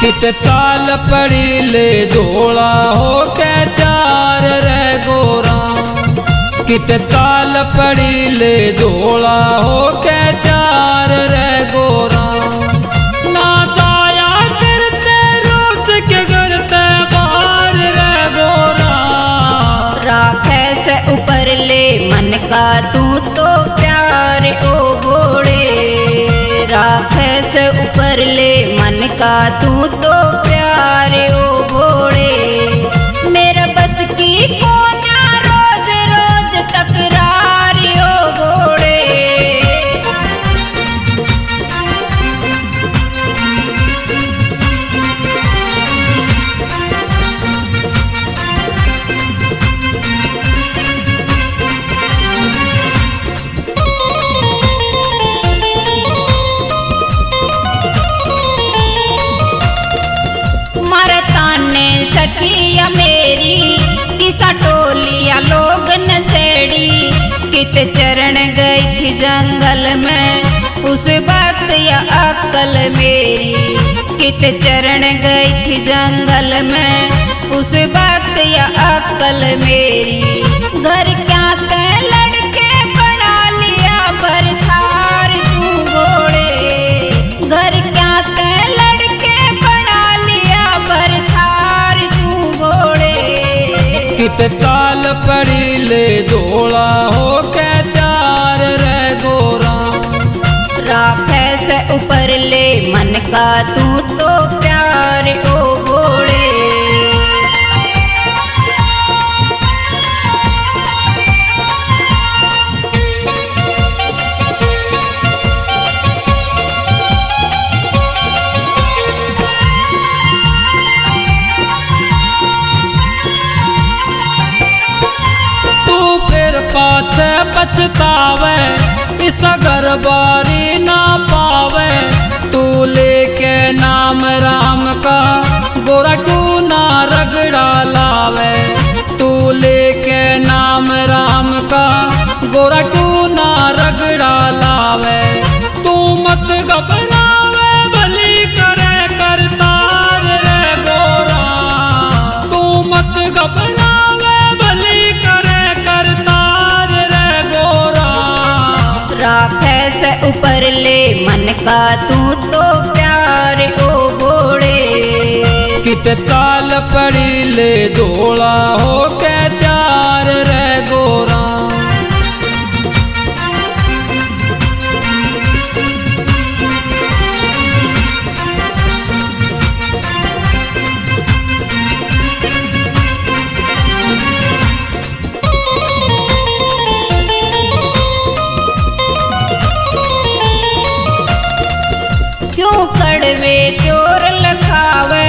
कित चाल पड़ी ले धोला हो के चार रे गोरा, कित चाल पड़ी ले धोला हो के चार रे गोरा। ना जाया करते रोज के करते बाहर रे गोरा, राखे से ऊपर ले मन का तू तो प्यार ओ घोड़े, राखे से ऊपर ले मन का तू तो प्यार ओ घोड़े। मेरा बस की कोना रोज रोज तकरार ओ घोड़े। सखिया मेरी किसा टोलिया लोग नसेड़ी, कित चरण गई थी जंगल में उस वक्त या अक्ल मेरी, कित चरण गई थी जंगल में उस वक्त या अक्ल मेरी। घर क्या ते लड़के बना लिया बरसार तू घोड़े, घर क्या ते लड़के बना लिया बरसार तू घोड़े। कित चाल पड़ी ले धोला हो के चार रे गोरा, राखे से ऊपर ले मन का तू तो प्यार ओ घोड़े। पाछे पछतावे इस घर बारी ना पावे, तू लेके नाम राम का गोरा क्यों ना रगड़ा लावे, तू लेके नाम राम का गोरा क्यों ना रगड़ा लावे। तू मत घबरावे भली करे करतार रे गोरा, तू मत घबरावे भली करे करतार रे गोरा। राखे से ऊपर ले मन का तू तो प्यार ओ घोड़े, कित चाल पड़ी ले धोला हो के चार रे गोरा। क्यों कड़वे त्योर लखावे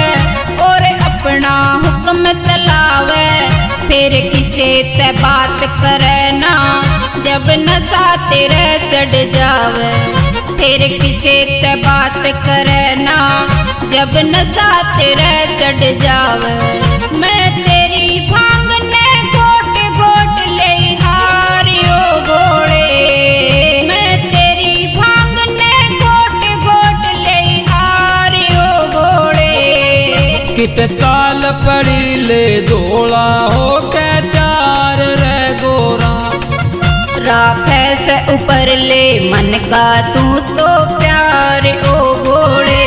और अपना हुक्म चलावे, फिर किसे ते बात करे ना जब नशा तेरे चढ़ जावे, फिर किसे ते बात करे ना जब नशा तेरे चढ़ जावे। मैं तेरी भांगने गोट गोट ले हारी ओ घोड़े, मैं तेरी भांगने गोट गोट ले हारी ओ घोड़े। कित चाल पड़ी ले धोला हो के चार रे गोरा, राखे से ऊपर ले मन का तू तो प्यार ओ घोड़े।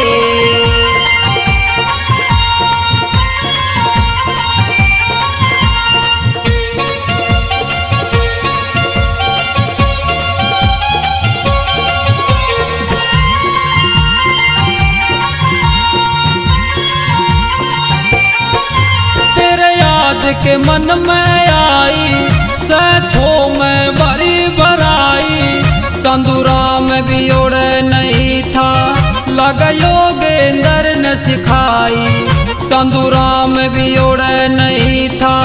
के मन में आई सैथों में भरी भराई, संदूरा में भी ओढ़े नहीं था लग योगेंद्र ने सिखाई, संदूरा में भी ओढ़े नहीं था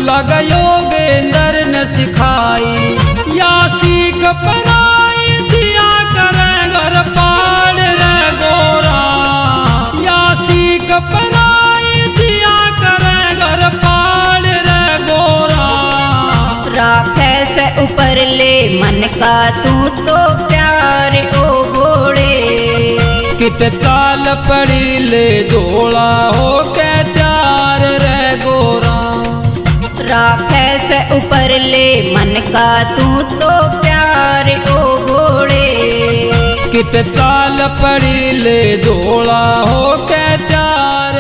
लग योगेंद्र ने सिखाई। या सीख पढ़ाई दिया करे घर पाड़ रे गोरा, या सीख पढ़ाई दिया करे घर पाड़ रे गोरा। राखे से ऊपर ले मन का तू तो प्यार ओ घोड़े, कित चाल पड़ी ले धोला हो के चार रे गोरा। राखे से ऊपर ले मन का तू तो प्यार ओ भोले। कित चाल पड़ी ले धोला हो के चार